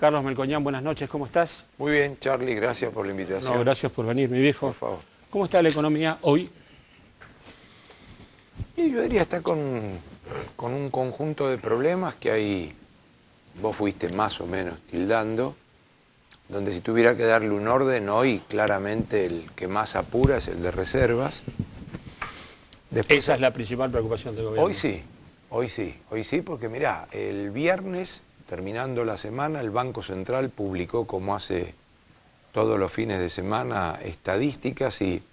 Carlos Melcoñán, buenas noches, ¿cómo estás? Muy bien, Charlie, gracias por la invitación. No, gracias por venir, mi viejo. Por favor. ¿Cómo está la economía hoy? Y yo diría está con un conjunto de problemas que ahí vos fuiste más o menos tildando, donde si tuviera que darle un orden hoy, claramente el que más apura es el de reservas. Después, esa es la principal preocupación del gobierno. Hoy sí, porque mirá, el viernes, terminando la semana, el Banco Central publicó, como hace todos los fines de semana, estadísticas y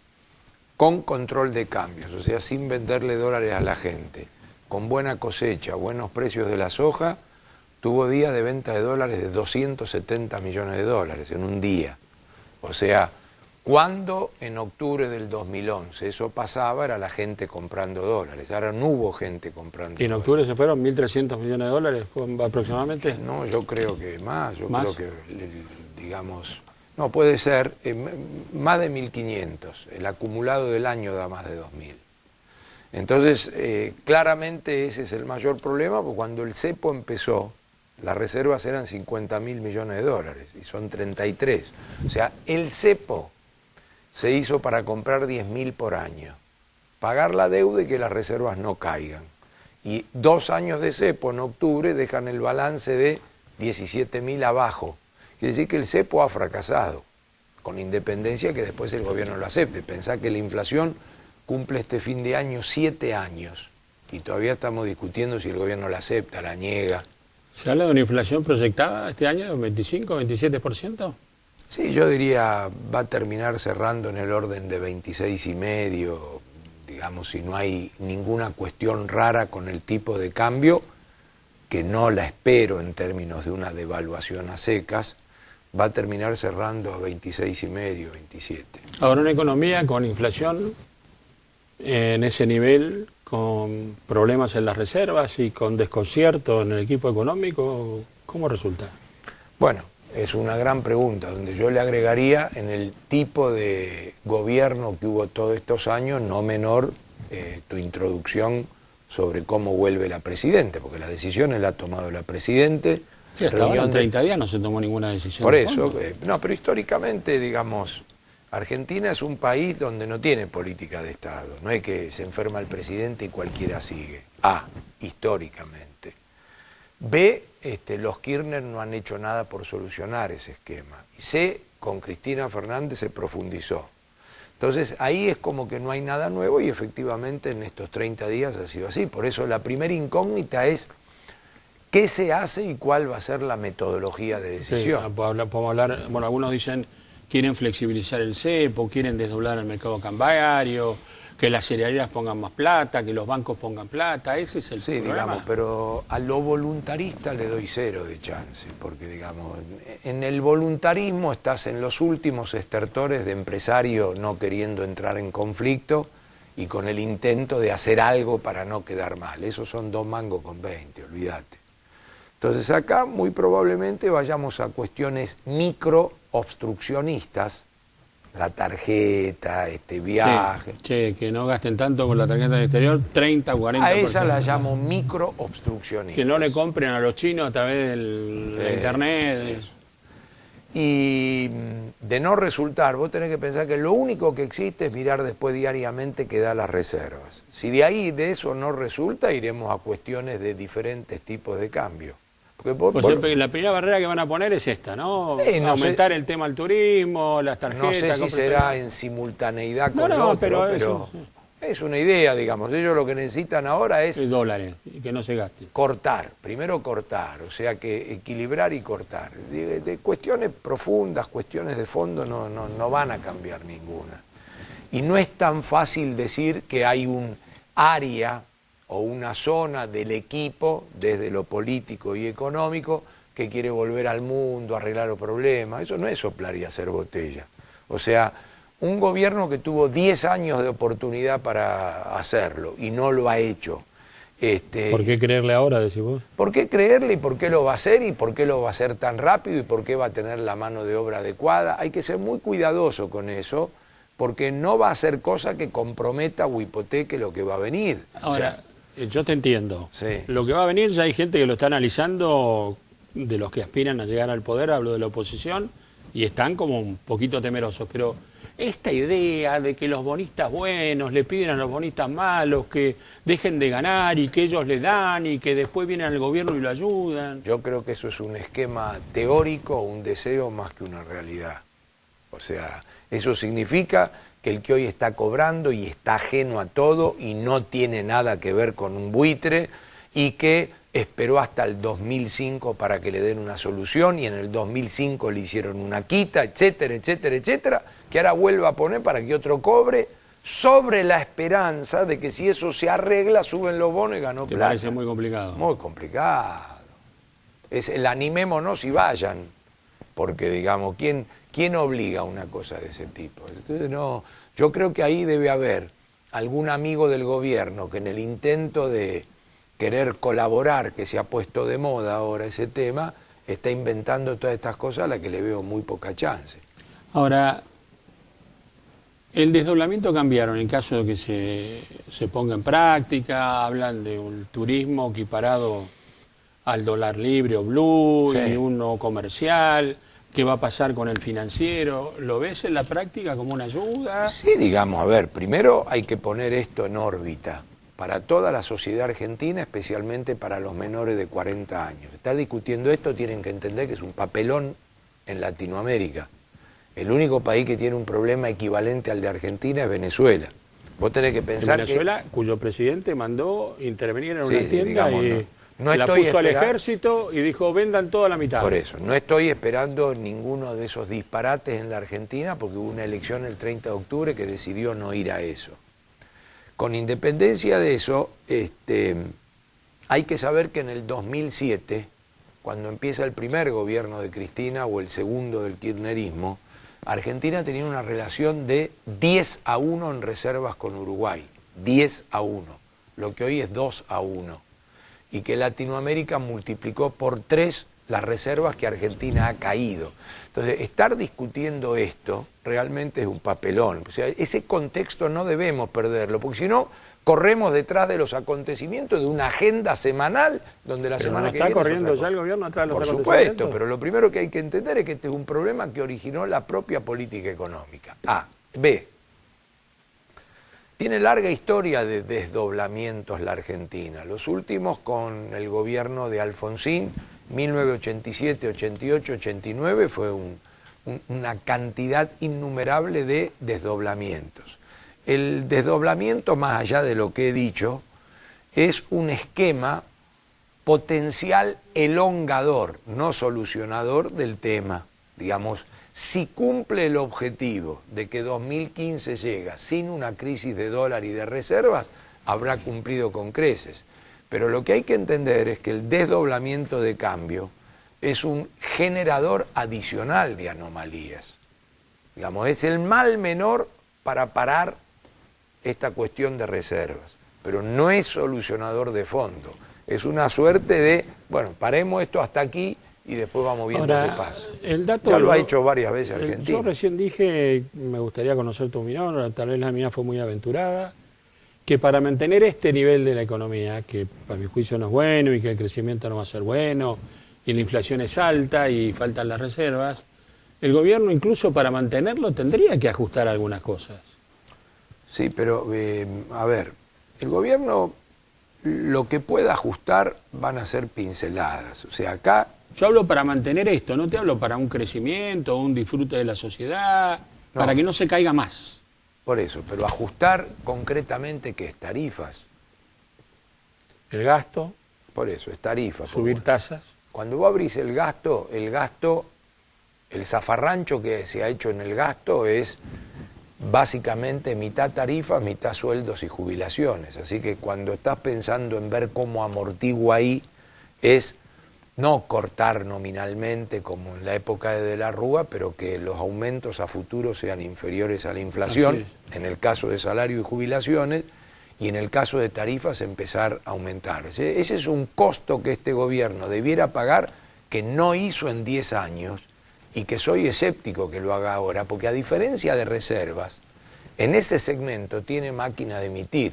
con control de cambios, o sea, sin venderle dólares a la gente, con buena cosecha, buenos precios de la soja, tuvo días de venta de dólares de 270 millones de dólares en un día. O sea, cuando en octubre del 2011 eso pasaba, era la gente comprando dólares. Ahora no hubo gente comprando dólares. ¿Y en octubre se fueron 1.300 millones de dólares aproximadamente? No, yo creo que más. ¿Más? Creo que, digamos, no, puede ser más de 1.500. El acumulado del año da más de 2.000. Entonces, claramente ese es el mayor problema, porque cuando el cepo empezó, las reservas eran 50.000 millones de dólares y son 33. O sea, el cepo se hizo para comprar 10.000 por año, pagar la deuda y que las reservas no caigan. Y 2 años de cepo en octubre dejan el balance de 17.000 abajo. Quiere decir que el cepo ha fracasado, con independencia que después el gobierno lo acepte. Pensá que la inflación cumple este fin de año 7 años y todavía estamos discutiendo si el gobierno la acepta, la niega. ¿Se habla de una inflación proyectada este año de un 25, 27%? Sí, yo diría va a terminar cerrando en el orden de 26,5, digamos, si no hay ninguna cuestión rara con el tipo de cambio, que no la espero en términos de una devaluación a secas, va a terminar cerrando a 26,5, 27. Ahora, una economía con inflación en ese nivel, con problemas en las reservas y con desconcierto en el equipo económico, ¿cómo resulta? Bueno, es una gran pregunta, donde yo le agregaría en el tipo de gobierno que hubo todos estos años, no menor tu introducción sobre cómo vuelve la Presidenta, porque las decisiones las ha tomado la Presidenta. Sí, hasta ahora en 30 días no se tomó ninguna decisión. Por eso, no, pero históricamente, digamos, Argentina es un país donde no tiene política de Estado, no es que se enferma el presidente y cualquiera sigue. A, históricamente. B, los Kirchner no han hecho nada por solucionar ese esquema. Y C, con Cristina Fernández se profundizó. Entonces ahí es como que no hay nada nuevo y efectivamente en estos 30 días ha sido así. Por eso la primera incógnita es qué se hace y cuál va a ser la metodología de decisión. Sí, podemos hablar, bueno, algunos dicen quieren flexibilizar el cepo, quieren desdoblar el mercado cambiario, que las cerealeras pongan más plata, que los bancos pongan plata, ese es el problema. Sí, digamos, pero a lo voluntarista le doy 0 de chance, porque digamos, en el voluntarismo estás en los últimos estertores de empresario no queriendo entrar en conflicto y con el intento de hacer algo para no quedar mal. Esos son 2 mangos con 20, olvídate. Entonces acá muy probablemente vayamos a cuestiones micro obstruccionistas, la tarjeta, viaje. Sí, que no gasten tanto con la tarjeta del exterior, 30, 40%. A esa la llamo micro obstruccionistas. Que no le compren a los chinos a través de internet. Eso. Y de no resultar, vos tenés que pensar que lo único que existe es mirar después diariamente qué da las reservas. Si de eso no resulta, iremos a cuestiones de diferentes tipos de cambio. Porque la primera barrera que van a poner es esta, ¿no? Sí, no aumentar el tema del turismo, las tarjetas. No sé si será en simultaneidad con lo otro, pero sí. Es una idea, digamos. Ellos lo que necesitan ahora es dólares, y que no se gaste. Cortar, primero cortar, o sea que equilibrar y cortar. De cuestiones profundas, cuestiones de fondo no van a cambiar ninguna. Y no es tan fácil decir que hay un área o una zona del equipo, desde lo político y económico, que quiere volver al mundo, arreglar los problemas. Eso no es soplar y hacer botella. O sea, un gobierno que tuvo 10 años de oportunidad para hacerlo y no lo ha hecho. ¿Por qué creerle ahora, decís vos? ¿Por qué creerle y por qué lo va a hacer y por qué lo va a hacer tan rápido y por qué va a tener la mano de obra adecuada? Hay que ser muy cuidadoso con eso, porque no va a hacer cosa que comprometa o hipoteque lo que va a venir. Ahora, yo te entiendo. Sí. Lo que va a venir ya hay gente que lo está analizando de los que aspiran a llegar al poder, hablo de la oposición, y están como un poquito temerosos. Pero esta idea de que los bonistas buenos le piden a los bonistas malos que dejen de ganar y que ellos le dan y que después vienen al gobierno y lo ayudan. Yo creo que eso es un esquema teórico, un deseo más que una realidad. O sea, eso significa que el que hoy está cobrando y está ajeno a todo y no tiene nada que ver con un buitre y que esperó hasta el 2005 para que le den una solución y en el 2005 le hicieron una quita, etcétera, etcétera, etcétera, que ahora vuelva a poner para que otro cobre sobre la esperanza de que si eso se arregla suben los bonos y ganó plata. ¿Te parece muy complicado? Muy complicado. Es el animémonos y vayan, porque digamos, ¿quién obliga a una cosa de ese tipo? Entonces, no, yo creo que ahí debe haber algún amigo del gobierno que en el intento de querer colaborar, que se ha puesto de moda ahora ese tema, está inventando todas estas cosas a las que le veo muy poca chance. Ahora, el desdoblamiento cambiaron en caso de que se ponga en práctica, hablan de un turismo equiparado al dólar libre o blue, Sí. y uno comercial. ¿Qué va a pasar con el financiero? ¿Lo ves en la práctica como una ayuda? Sí, digamos, a ver, primero hay que poner esto en órbita para toda la sociedad argentina, especialmente para los menores de 40 años. Estar discutiendo esto tienen que entender que es un papelón en Latinoamérica. El único país que tiene un problema equivalente al de Argentina es Venezuela. Vos tenés que pensar Venezuela, cuyo presidente mandó intervenir en una Sí, tienda digamos, y no la estoy puso al esperando. ejército y dijo, vendan toda la mitad. Por eso, no estoy esperando ninguno de esos disparates en la Argentina porque hubo una elección el 30 de octubre que decidió no ir a eso. Con independencia de eso, hay que saber que en el 2007, cuando empieza el primer gobierno de Cristina o el segundo del kirchnerismo, Argentina tenía una relación de 10-1 en reservas con Uruguay, 10-1, lo que hoy es 2-1, y que Latinoamérica multiplicó por 3 las reservas que Argentina ha caído. Entonces, estar discutiendo esto realmente es un papelón. O sea, ese contexto no debemos perderlo, porque si no, corremos detrás de los acontecimientos de una agenda semanal donde la Pero semana no que está viene... corriendo ya el gobierno atrás de los Por acontecimientos. supuesto, pero lo primero que hay que entender es que este es un problema que originó la propia política económica. A. B. Tiene larga historia de desdoblamientos la Argentina. Los últimos con el gobierno de Alfonsín, 1987, 88, 89, fue una cantidad innumerable de desdoblamientos. El desdoblamiento, más allá de lo que he dicho, es un esquema potencial elongador, no solucionador del tema. Digamos, si cumple el objetivo de que 2015 llega sin una crisis de dólar y de reservas, habrá cumplido con creces. Pero lo que hay que entender es que el desdoblamiento de cambio es un generador adicional de anomalías. Digamos, es el mal menor para parar esta cuestión de reservas, pero no es solucionador de fondo. Es una suerte de, bueno, paremos esto hasta aquí y después vamos viendo Ahora, qué pasa. el dato Ya lo ha hecho varias veces Argentina. Yo recién dije, me gustaría conocer tu opinión, tal vez la mía fue muy aventurada, que para mantener este nivel de la economía, que para mi juicio no es bueno y que el crecimiento no va a ser bueno, y la inflación es alta y faltan las reservas, el gobierno incluso para mantenerlo tendría que ajustar algunas cosas. Sí, pero a ver, el gobierno lo que pueda ajustar van a ser pinceladas. O sea, acá... Yo hablo para mantener esto, no te hablo para un crecimiento, un disfrute de la sociedad, No. para que no se caiga más. Por eso, pero ajustar concretamente, ¿qué es? Tarifas. El gasto, Por eso, es tarifas. subir tasas. Cuando vos abrís el gasto, el zafarrancho que se ha hecho en el gasto es básicamente mitad tarifas, mitad sueldos y jubilaciones. Así que cuando estás pensando en ver cómo amortigua ahí, es no cortar nominalmente como en la época de la Rúa, pero que los aumentos a futuro sean inferiores a la inflación, en el caso de salario y jubilaciones, y en el caso de tarifas empezar a aumentar. Ese es un costo que este gobierno debiera pagar, que no hizo en 10 años, y que soy escéptico que lo haga ahora, porque a diferencia de reservas, en ese segmento tiene máquina de emitir.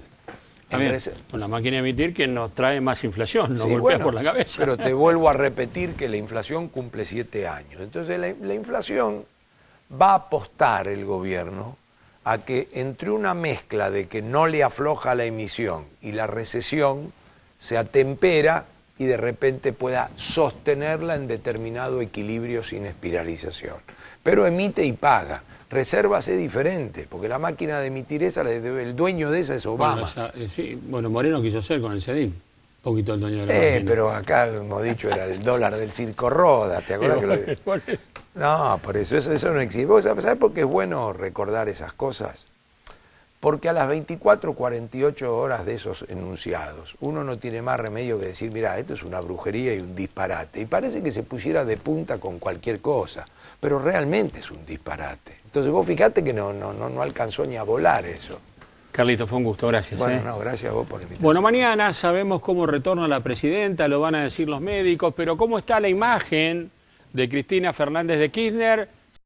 Una máquina de emitir que nos trae más inflación, nos Sí, golpea bueno, por la cabeza. pero te vuelvo a repetir que la inflación cumple 7 años. Entonces la inflación va a apostar el gobierno a que entre una mezcla de que no le afloja la emisión y la recesión se atempera y de repente pueda sostenerla en determinado equilibrio sin espiralización. Pero emite y paga. Reservas es diferente, porque la máquina de emitir esa, el dueño de esa es Obama. Bueno, Moreno quiso ser con el CEDIN, un poquito el dueño de la máquina. Pero acá, hemos dicho, era el dólar del Circo Roda, ¿te acuerdas que lo... No, por eso no existe. ¿Vos sabés por qué es bueno recordar esas cosas? Porque a las 24, 48 horas de esos enunciados, uno no tiene más remedio que decir, mirá, esto es una brujería y un disparate. Y parece que se pusiera de punta con cualquier cosa, pero realmente es un disparate. Entonces vos fijate que no alcanzó ni a volar eso. Carlito, fue un gusto, gracias. Bueno, no, gracias a vos por invitarme. Bueno, mañana sabemos cómo retorna la presidenta, lo van a decir los médicos, pero cómo está la imagen de Cristina Fernández de Kirchner